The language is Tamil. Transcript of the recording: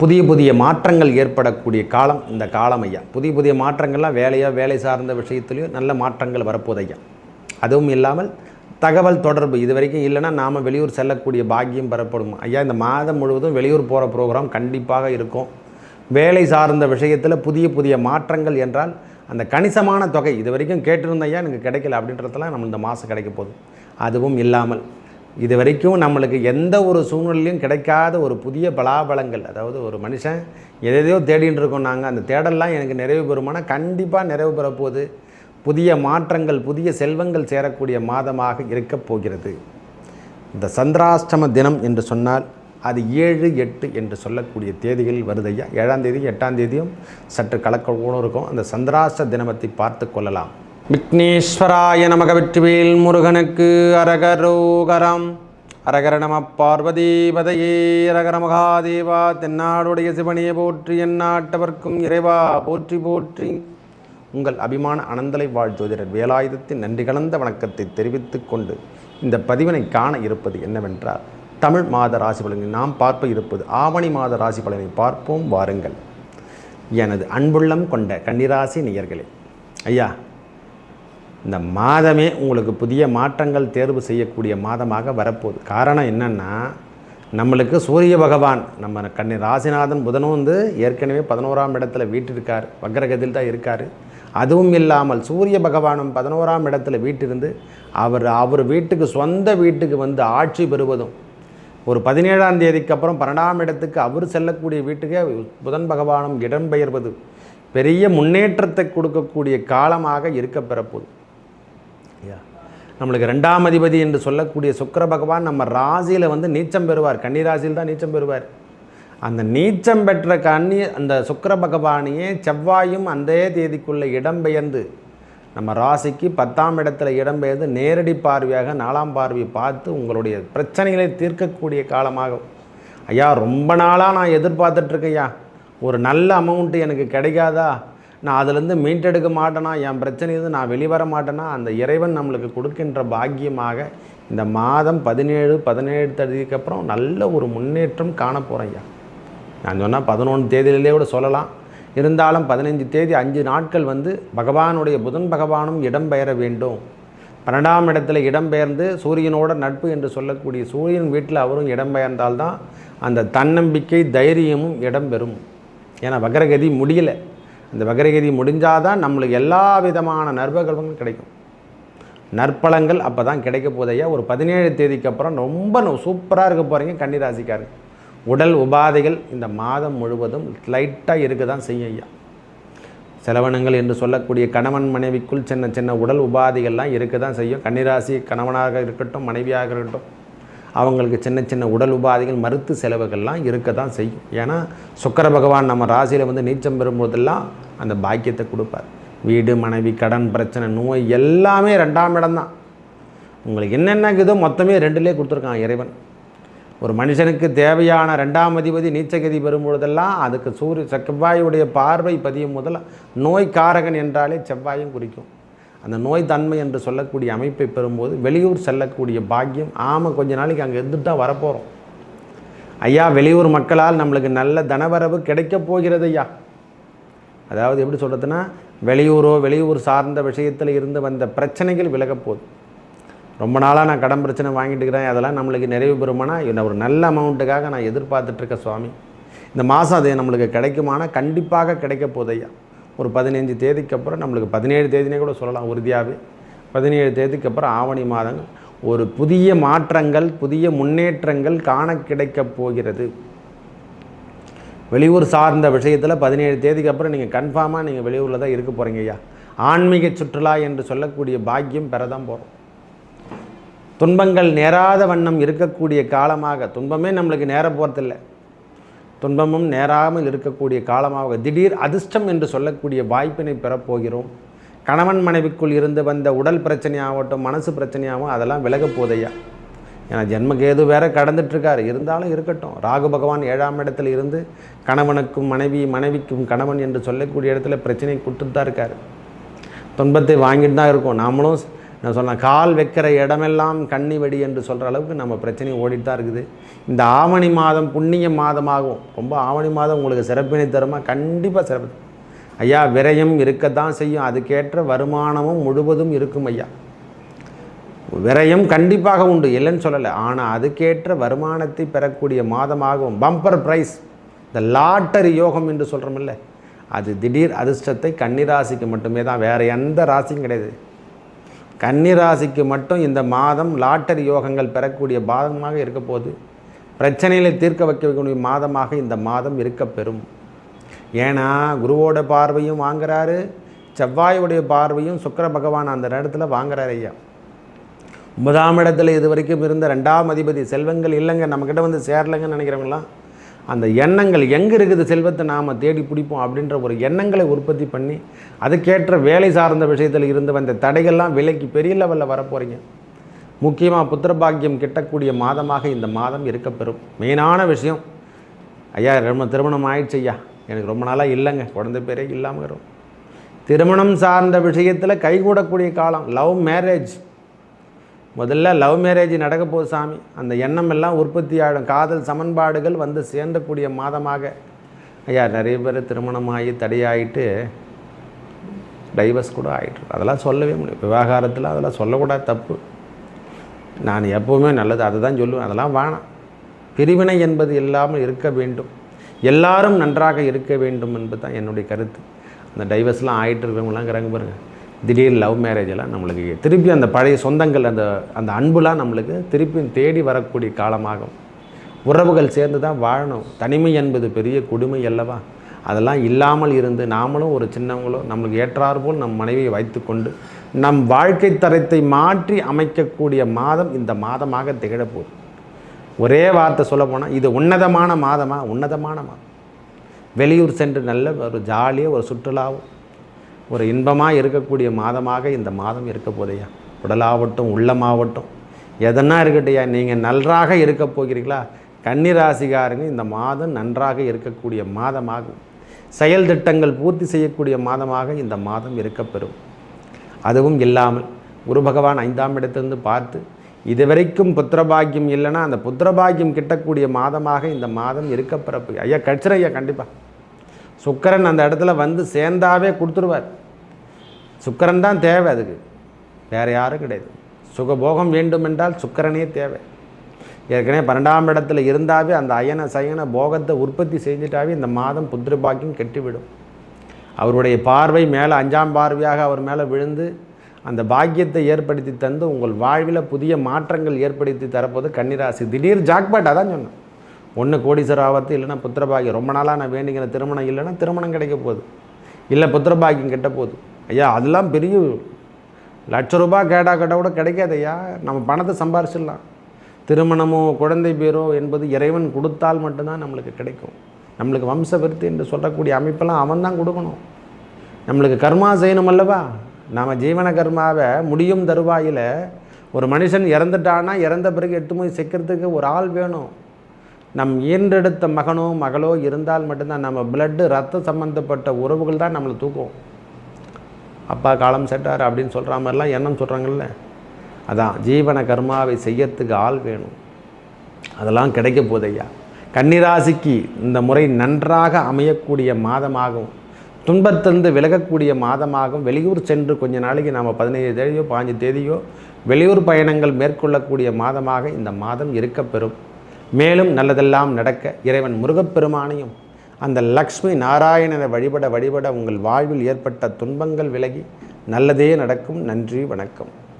புதிய புதிய மாற்றங்கள் ஏற்படக்கூடிய காலம் இந்த காலம் ஐயா. புதிய புதிய மாற்றங்கள்லாம் வேலை சார்ந்த விஷயத்துலையும் நல்ல மாற்றங்கள் வரப்போது ஐயா. அதுவும் இல்லாமல் தகவல் தொடர்பு இது வரைக்கும் இல்லைன்னா நாம் வெளியூர் செல்லக்கூடிய பாக்கியம் பெறப்படும் ஐயா. இந்த மாதம் முழுவதும் வெளியூர் போகிற ப்ரோக்ராம் கண்டிப்பாக இருக்கும். வேலை சார்ந்த விஷயத்தில் புதிய புதிய மாற்றங்கள் என்றால் அந்த கணிசமான தொகை இது வரைக்கும் கேட்டிருந்த ஐயா எனக்கு கிடைக்கல அப்படின்றதெல்லாம் நம்ம இந்த மாதம் கிடைக்க போகுது. அதுவும் இல்லாமல் இது வரைக்கும் நம்மளுக்கு எந்த ஒரு சூழ்நிலையும் கிடைக்காத ஒரு புதிய பலாபலங்கள், அதாவது ஒரு மனுஷன் எதையோ தேடின்னு இருக்கோம் நாங்கள், அந்த தேடலாம் எனக்கு நிறைவு பெறுமானா கண்டிப்பாக நிறைவு பெறப்போகுது. புதிய மாற்றங்கள் புதிய செல்வங்கள் சேரக்கூடிய மாதமாக இருக்கப் போகிறது. இந்த சந்திராஷ்டம தினம் என்று சொன்னால் அது 7, 8 என்று சொல்லக்கூடிய தேதிகளில் வருதையா. 7ஆம் தேதி 8ஆம் தேதியும் சற்று கலக்கக்கூட இருக்கும். அந்த சந்திராஷ்ட தினத்தை பார்த்து கொள்ளலாம். விக்னேஸ்வராய நமக. வெற்றிவேல் முருகனுக்கு அரகரோகரம். அரகர நம பார்வதீபதையே அரகர மகாதேவா. தென்னாடுடைய சிவனையை போற்றி எந்நாட்டவர்க்கும் இறைவா போற்றி போற்றி. உங்கள் அபிமான அனந்தலை வாழ்ஜோதிடர் வேலாயுதத்தின் நன்றி கலந்த வணக்கத்தை தெரிவித்துக் கொண்டு இந்த பதிவினை காண இருப்பது என்னவென்றால் தமிழ் மாத ராசி பலனை நாம் பார்ப்ப இருப்பது ஆவணி மாத ராசி பலனை பார்ப்போம் வாருங்கள். எனது அன்புள்ளம் கொண்ட கன்னிராசி நேயர்களே, ஐயா இந்த மாதமே உங்களுக்கு புதிய மாற்றங்கள் தேர்வு செய்யக்கூடிய மாதமாக வரப்போகுது. காரணம் என்னென்னா, நம்மளுக்கு சூரிய பகவான் நம்ம கன்னி ராசிநாதன் புதனும் ஏற்கனவே 11ஆம் இடத்துல வீட்டிருக்கார், வக்ரகதியில் தான் இருக்கார். அதுவும் இல்லாமல் சூரிய பகவானும் 11ஆம் இடத்துல வீட்டிருந்து அவர் வீட்டுக்கு சொந்த வீட்டுக்கு ஆட்சி பெறுவதும், ஒரு 17ஆம் தேதிக்கு அப்புறம் 12ஆம் இடத்துக்கு அவர் செல்லக்கூடிய வீட்டுக்கே புதன் பகவானும் இடம்பெயர்வது பெரிய முன்னேற்றத்தை கொடுக்கக்கூடிய காலமாக இருக்க பெறப்போகுது. நம்மளுக்கு 2ஆம் அதிபதி என்று சொல்லக்கூடிய சுக்கிர பகவான் நம்ம ராசியில் நீச்சம் பெறுவார். கன்னி ராசியில் தான் நீச்சம் பெறுவார். அந்த நீச்சம் பெற்ற அந்த சுக்கிர பகவானையே செவ்வாயும் அந்த தேதிக்குள்ளே இடம்பெயர்ந்து நம்ம ராசிக்கு 10ஆம் இடத்துல இடம்பெயர்ந்து நேரடி பார்வையாக 4ஆம் பார்வையை பார்த்து உங்களுடைய பிரச்சனைகளை தீர்க்கக்கூடிய காலமாகும் ஐயா. ரொம்ப நாளாக நான் எதிர்பார்த்துட்ருக்கையா, ஒரு நல்ல அமௌண்ட்டு எனக்கு கிடைக்காதா, நான் அதிலேருந்து மீட்டெடுக்க மாட்டேனா, என் பிரச்சனையிலேருந்து நான் வெளிவர மாட்டேனா, அந்த இறைவன் நம்மளுக்கு கொடுக்கின்ற பாக்கியமாக இந்த மாதம் 17 தேதிக்கு அப்புறம் நல்ல ஒரு முன்னேற்றம் காண போகிறேன் ஐயா. நான் சொன்னால் 11 தேதியிலே கூட சொல்லலாம். இருந்தாலும் 15 தேதி 5 நாட்கள் பகவானுடைய புதன் பகவானும் இடம்பெயர வேண்டும். 12ஆம் இடத்துல இடம்பெயர்ந்து சூரியனோட நட்பு என்று சொல்லக்கூடிய சூரியன் வீட்டில் அவரும் இடம்பெயர்ந்தால்தான் அந்த தன்னம்பிக்கை தைரியமும் இடம்பெறும். ஏன்னா வக்ரகதி முடியலை. அந்த வக்ரகதி முடிஞ்சாதான் நம்மளுக்கு எல்லா விதமான நற்பலங்களும் கிடைக்கும். நற்பலங்கள் அப்போ தான் கிடைக்க போதையா. ஒரு 17 தேதிக்கு அப்புறம் ரொம்ப சூப்பராக இருக்க போகிறீங்க கன்னிராசிக்காரங்க. உடல் உபாதைகள் இந்த மாதம் முழுவதும் லைட்டாக இருக்க தான் செய்யும் ஐயா. செலவனங்கள் என்று சொல்லக்கூடிய கணவன் மனைவிக்குள் சின்ன சின்ன உடல் உபாதைகள்லாம் இருக்க தான் செய்யும். கன்னிராசி கணவனாக இருக்கட்டும் மனைவியாக இருக்கட்டும், அவங்களுக்கு சின்ன சின்ன உடல் உபாதைகள் மருத்து செலவுகள்லாம் இருக்க தான் செய்யும். ஏன்னா சுக்கிர பகவான் நம்ம ராசியில் நீச்சம் பெறும்போதெல்லாம் அந்த பாக்கியத்தை கொடுப்பார். வீடு மனைவி கடன் பிரச்சனை நோய் எல்லாமே 2ஆம் இடம்தான். உங்களுக்கு என்னென்ன இதோ மொத்தமே 2லே கொடுத்துருக்கான் இறைவன். ஒரு மனுஷனுக்கு தேவையான 2ஆம் அதிபதி நீச்சகதி பெறும்பொழுதெல்லாம் அதுக்கு செவ்வாயுடைய பார்வை பதியும் முதல்ல நோய் காரகன் என்றாலே செவ்வாயும் குறிக்கும். அந்த நோய் தன்மை என்று சொல்லக்கூடிய அமைப்பை பெறும்போது வெளியூர் செல்லக்கூடிய பாக்கியம் கொஞ்ச நாளைக்கு அங்கே இருந்துட்டு தான் வரப்போகிறோம் ஐயா. வெளியூர் மக்களால் நம்மளுக்கு நல்ல தனவரவு கிடைக்கப் போகிறது ஐயா. அதாவது எப்படி சொல்கிறதுன்னா, வெளியூர் சார்ந்த விஷயத்தில் இருந்து வந்த பிரச்சனைகள் விலகப் போகுது. ரொம்ப நாளாக நான் கடன் பிரச்சனை வாங்கிட்டு இருக்கிறேன், அதெல்லாம் நம்மளுக்கு நிறைவு பெறுமானா ஒரு நல்ல அமௌண்ட்டுக்காக நான் எதிர்பார்த்துட்ருக்கேன் சுவாமி. இந்த மாதம் அது நம்மளுக்கு கிடைக்குமானா கண்டிப்பாக கிடைக்க போகுது ஐயா. ஒரு 15 தேதிக்கு அப்புறம் நம்மளுக்கு 17 தேதினே கூட சொல்லலாம் உறுதியாகவே. 17 தேதிக்கு அப்புறம் ஆவணி மாதங்கள் ஒரு புதிய மாற்றங்கள் புதிய முன்னேற்றங்கள் காண கிடைக்கப் போகிறது. வெளியூர் சார்ந்த விஷயத்தில் 17 தேதிக்கு அப்புறம் நீங்கள் கன்ஃபார்மாக நீங்கள் வெளியூரில் தான் இருக்க போகிறீங்க ஐயா. ஆன்மீக சுற்றுலா என்று சொல்லக்கூடிய பாக்கியம் பெற தான் போகிறோம். துன்பங்கள் நேராத வண்ணம் இருக்கக்கூடிய காலமாக, துன்பமே நம்மளுக்கு நேர போகிறதில்லை, துன்பமும் நேராமல் இருக்கக்கூடிய காலமாக திடீர் அதிர்ஷ்டம் என்று சொல்லக்கூடிய வாய்ப்பினை பெறப்போகிறோம். கணவன் மனைவிக்குள் இருந்து வந்த உடல் பிரச்சனையாகட்டும் மனசு பிரச்சனையாகவும் அதெல்லாம் விலக போதையா. ஏன்னா ஜென்மகேது வேறு கடந்துட்டுருக்காரு, இருந்தாலும் இருக்கட்டும். ராகு பகவான் 7ஆம் இடத்துல இருந்து கணவனுக்கும் மனைவிக்கும் கணவன் என்று சொல்லக்கூடிய இடத்துல பிரச்சனை கொடுத்துட்டு தான் இருக்கார். துன்பத்தை வாங்கிட்டு தான் இருக்கும். நாமளும் நான் சொன்னேன், கால் வைக்கிற இடமெல்லாம் கன்னி வெடி என்று சொல்கிற அளவுக்கு நம்ம பிரச்சனை ஓடிட்டு தான் இருக்குது. இந்த ஆவணி மாதம் புண்ணிய மாதமாகும். ரொம்ப ஆவணி மாதம் உங்களுக்கு சிறப்பினை தருமா? கண்டிப்பாக சிறப்பு. ஐயா விரயம் இருக்கத்தான் செய்யும், அதுக்கேற்ற வருமானமும் முழுவதும் இருக்கும் ஐயா. விரயம் கண்டிப்பாக உண்டு, இல்லைன்னு சொல்லலை. ஆனால் அதுக்கேற்ற வருமானத்தை பெறக்கூடிய மாதமாகவும் பம்பர் ப்ரைஸ், இந்த லாட்டரி யோகம் என்று சொல்கிறோமில்ல, அது திடீர் அதிர்ஷ்டத்தை கன்னிராசிக்கு மட்டுமே தான், வேறு எந்த ராசியும் கிடையாது. கன்னிராசிக்கு மட்டும் இந்த மாதம் லாட்டரி யோகங்கள் பெறக்கூடிய மாதமாக இருக்க போது, பிரச்சனைகளை தீர்க்க வைக்கக்கூடிய மாதமாக இந்த மாதம் இருக்க பெறும். ஏன்னா குருவோட பார்வையும் வாங்குறாரு, செவ்வாயுடைய பார்வையும் சுக்கிர பகவான் அந்த இடத்துல வாங்குறாரு ஐயா. 9ஆம் இடத்துல இது வரைக்கும் இருந்த 2ஆம் அதிபதி செல்வங்கள் இல்லைங்க நம்மக்கிட்ட வந்து சேரலைங்கன்னு நினைக்கிறவங்களாம், அந்த எண்ணங்கள் எங்கே இருக்குது செல்வத்தை நாம் தேடி பிடிப்போம் அப்படின்ற ஒரு எண்ணங்களை உற்பத்தி பண்ணி அதுக்கேற்ற வேலை சார்ந்த விஷயத்தில் இருந்து வந்த தடைகள்லாம் விலைக்கு பெரிய லெவலில் வரப்போகிறீங்க. முக்கியமாக புத்திரபாக்கியம் கிட்டக்கூடிய மாதமாக இந்த மாதம் இருக்கப்பெறும். மெயினான விஷயம் ஐயா, ரொம்ப திருமணம் ஆயிடுச்சு ஐயா, எனக்கு ரொம்ப நாளாக இல்லைங்க, குழந்தை பேரே இல்லாமல் வரும். திருமணம் சார்ந்த விஷயத்தில் கைகூடக்கூடிய காலம். லவ் மேரேஜ், முதல்ல லவ் மேரேஜ் நடக்க போகுது சாமி, அந்த எண்ணம் எல்லாம் உற்பத்தி ஆகிடும். காதல் சமன்பாடுகள் வந்து சேர்ந்தக்கூடிய மாதமாக ஐயா. நிறைய பேர் திருமணமாகி தடையாயிட்டு டைவர்ஸ் கூட ஆகிட்டு, அதெல்லாம் சொல்லவே முடியும். விவாகரத்தில் அதெல்லாம் சொல்லக்கூடாது, தப்பு. நான் எப்போவுமே நல்லது அதை தான் சொல்லுவேன், அதெல்லாம் வேணாம். பிரிவினை என்பது இல்லாமல் இருக்க வேண்டும், எல்லாரும் நன்றாக இருக்க வேண்டும் என்பது தான் என்னுடைய கருத்து. அந்த டைவர்ஸ்லாம் ஆகிட்டு இருக்கிறவங்களாம் கிறாங்க பாருங்கள், திடீர் லவ் மேரேஜெல்லாம் நம்மளுக்கு திருப்பி அந்த பழைய சொந்தங்கள் அந்த அன்புலாம் நம்மளுக்கு திருப்பி தேடி வரக்கூடிய காலமாகும். உறவுகள் சேர்ந்து தான் வாழணும். தனிமை என்பது பெரிய கொடுமை அல்லவா? அதெல்லாம் இல்லாமல் இருந்து நாமளும் ஒரு சின்னவங்களோ நம்மளுக்கு ஏற்றாற்போல் நம் மனைவியை வைத்துக்கொண்டு நம் வாழ்க்கை தரத்தை மாற்றி அமைக்கக்கூடிய மாதம் இந்த மாதமாக திகழப்போகுது. ஒரே வார்த்தை சொல்ல போனால் இது உன்னதமான மாதமா? உன்னதமான மாதம். வெளியூர் சென்று நல்ல ஒரு ஜாலியாக ஒரு சுற்றுலாவும் ஒரு இன்பமாக இருக்கக்கூடிய மாதமாக இந்த மாதம் இருக்க போதையா. உடலாகட்டும் உள்ளமாகட்டும் எதனா இருக்கட்டையா, நீங்கள் நன்றாக இருக்க போகிறீங்களா? கன்னிராசிகாரங்க இந்த மாதம் நன்றாக இருக்கக்கூடிய மாதமாகும். செயல் திட்டங்கள் பூர்த்தி செய்யக்கூடிய மாதமாக இந்த மாதம் இருக்கப்பெறும். அதுவும் இல்லாமல் குரு பகவான் 5ஆம் இடத்திலிருந்து பார்த்து இதுவரைக்கும் புத்திரபாகியம் இல்லைன்னா அந்த புத்திரபாகியம் கிட்டக்கூடிய மாதமாக இந்த மாதம் இருக்கப்பெறப்பு. ஐயா கட்சிர ஐயா, கண்டிப்பாக சுக்கிரன் அந்த இடத்துல வந்து சேர்ந்தாவே கொடுத்துருவார். சுக்கிரன் தான் தேவை, அதுக்கு வேறு யாரும் கிடையாது. சுகபோகம் வேண்டுமென்றால் சுக்கிரனே தேவை. ஏற்கனவே 12ஆம் இடத்துல இருந்தாவே அந்த அயன சயன போகத்தை உற்பத்தி செஞ்சுட்டாவே இந்த மாதம் புத்திரபாக்கியம் கெட்டுவிடும். அவருடைய பார்வை மேலே 5ஆம் பார்வையாக அவர் மேலே விழுந்து அந்த பாக்கியத்தை ஏற்படுத்தி தந்து உங்கள் வாழ்வில் புதிய மாற்றங்கள் ஏற்படுத்தி தரப்போது கன்னிராசி. திடீர் ஜாக்பாட், அதான் சொன்னேன். ஒன்று கோடீஸ்வரர் ஆபத்து, இல்லைன்னா புத்திரபாகியம். ரொம்ப நாளாக நான் வேண்டிக்கிற திருமணம் இல்லைன்னா திருமணம் கிடைக்க போகுது, இல்லை புத்திரபாகியம் கெட்ட போகுது. ஐயா அதெல்லாம் பெரிய ₹1,00,000 கேட்டால் கூட கிடைக்காது ஐயா. நம்ம பணத்தை சம்பாரிச்சிடலாம். திருமணமோ குழந்தை பேரோ என்பது இறைவன் கொடுத்தால் மட்டும்தான் நம்மளுக்கு கிடைக்கும். நம்மளுக்கு வம்ச விருத்தி என்று சொல்லக்கூடிய அமைப்பெல்லாம் அவன் தான் கொடுக்கணும். நம்மளுக்கு கர்மா செய்யணும் அல்லவா? நாம் ஜீவன கர்மாவை முடியும் தருவாயில் ஒரு மனுஷன் இறந்துட்டான்னா இறந்த பிறகு எடுத்து போய் சேர்க்கறதுக்கு ஒரு ஆள் வேணும். நம் ஈன்றெடுத்த மகனோ மகளோ இருந்தால் மட்டும்தான் நம்ம பிளட்டு ரத்த சம்பந்தப்பட்ட உறவுகள் தான் நம்மளை தூக்கும். அப்பா காலம் செட்டார் அப்படின்னு சொல்கிற மாதிரிலாம் எண்ணம் சொல்கிறாங்கல்ல, அதான் ஜீவன கர்மாவை செய்யறதுக்கு ஆள் வேணும். அதெல்லாம் கிடைக்க போதையா. கன்னிராசிக்கு இந்த முறை நன்றாக அமையக்கூடிய மாதமாகும். துன்பத்திலிருந்து விலகக்கூடிய மாதமாகும். வெளியூர் சென்று கொஞ்ச நாளைக்கு நாம் 15 தேதியோ 15 தேதியோ வெளியூர் பயணங்கள் மேற்கொள்ளக்கூடிய மாதமாக இந்த மாதம் இருக்கப்பெறும். மேலும் நல்லதெல்லாம் நடக்க இறைவன் முருகப்பெருமானையும் அந்த லக்ஷ்மி நாராயணனை வழிபட வழிபட உங்கள் வாழ்வில் ஏற்பட்ட துன்பங்கள் விலகி நல்லதே நடக்கும். நன்றி, வணக்கம்.